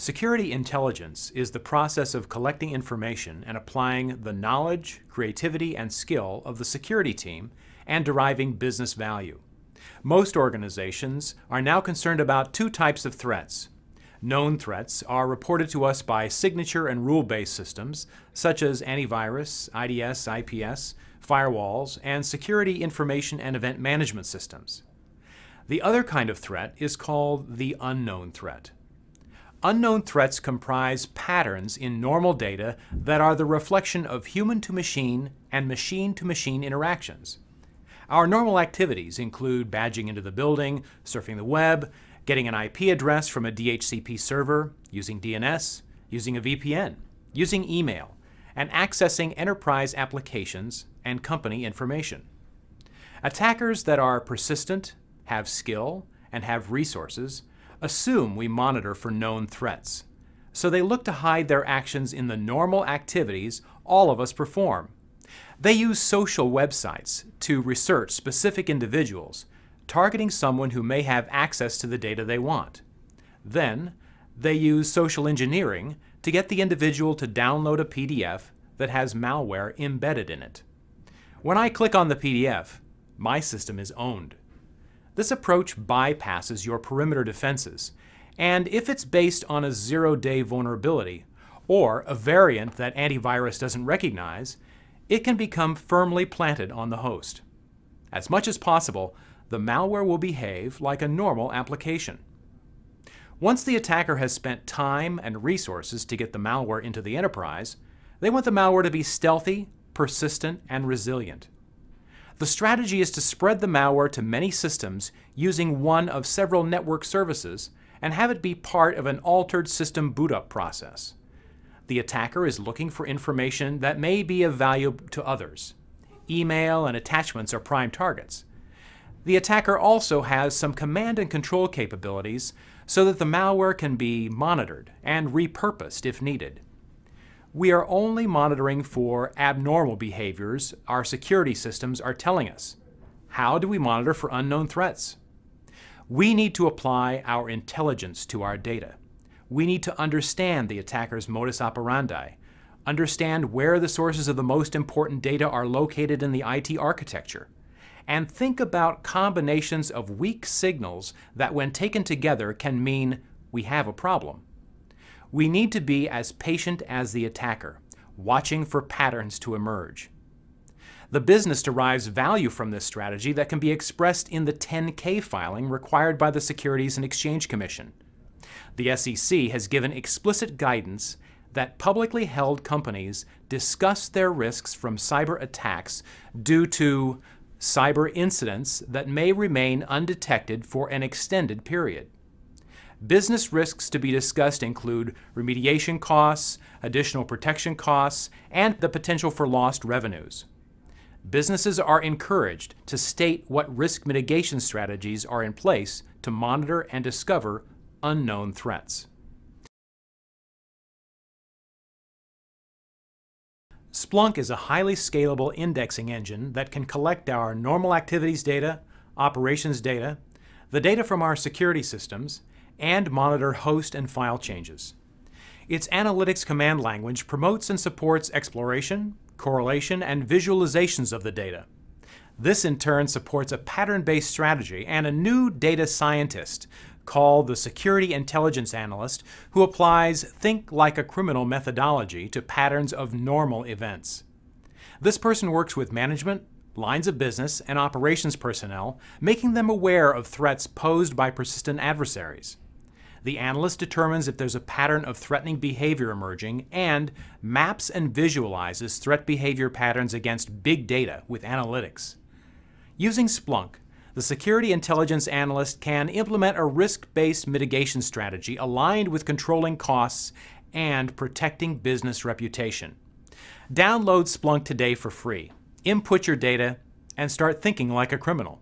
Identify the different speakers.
Speaker 1: Security intelligence is the process of collecting information and applying the knowledge, creativity, and skill of the security team and deriving business value. Most organizations are now concerned about two types of threats. Known threats are reported to us by signature and rule-based systems, such as antivirus, IDS, IPS, firewalls, and security information and event management systems. The other kind of threat is called the unknown threat. Unknown threats comprise patterns in normal data that are the reflection of human-to-machine and machine-to-machine interactions. Our normal activities include badging into the building, surfing the web, getting an IP address from a DHCP server, using DNS, using a VPN, using email, and accessing enterprise applications and company information. Attackers that are persistent, have skill, and have resources assume we monitor for known threats, so they look to hide their actions in the normal activities all of us perform. They use social websites to research specific individuals, targeting someone who may have access to the data they want. Then, they use social engineering to get the individual to download a PDF that has malware embedded in it. When I click on the PDF, my system is owned. This approach bypasses your perimeter defenses, and if it's based on a zero-day vulnerability or a variant that antivirus doesn't recognize, it can become firmly planted on the host. As much as possible, the malware will behave like a normal application. Once the attacker has spent time and resources to get the malware into the enterprise, they want the malware to be stealthy, persistent, and resilient. The strategy is to spread the malware to many systems using one of several network services and have it be part of an altered system boot-up process. The attacker is looking for information that may be of value to others. Email and attachments are prime targets. The attacker also has some command and control capabilities so that the malware can be monitored and repurposed if needed. We are only monitoring for abnormal behaviors our security systems are telling us. How do we monitor for unknown threats? We need to apply our intelligence to our data. We need to understand the attacker's modus operandi, understand where the sources of the most important data are located in the IT architecture, and think about combinations of weak signals that when taken together can mean we have a problem. We need to be as patient as the attacker, watching for patterns to emerge. The business derives value from this strategy that can be expressed in the 10-K filing required by the Securities and Exchange Commission. The SEC has given explicit guidance that publicly held companies discuss their risks from cyber attacks due to cyber incidents that may remain undetected for an extended period. Business risks to be discussed include remediation costs, additional protection costs, and the potential for lost revenues. Businesses are encouraged to state what risk mitigation strategies are in place to monitor and discover unknown threats. Splunk is a highly scalable indexing engine that can collect our normal activities data, operations data, the data from our security systems, and monitor host and file changes. Its analytics command language promotes and supports exploration, correlation, and visualizations of the data. This in turn supports a pattern-based strategy and a new data scientist called the Security Intelligence Analyst who applies think like a criminal methodology to patterns of normal events. This person works with management, lines of business, and operations personnel, making them aware of threats posed by persistent adversaries. The analyst determines if there's a pattern of threatening behavior emerging and maps and visualizes threat behavior patterns against big data with analytics. Using Splunk, the Security Intelligence Analyst can implement a risk-based mitigation strategy aligned with controlling costs and protecting business reputation. Download Splunk today for free. Input your data and start thinking like a criminal.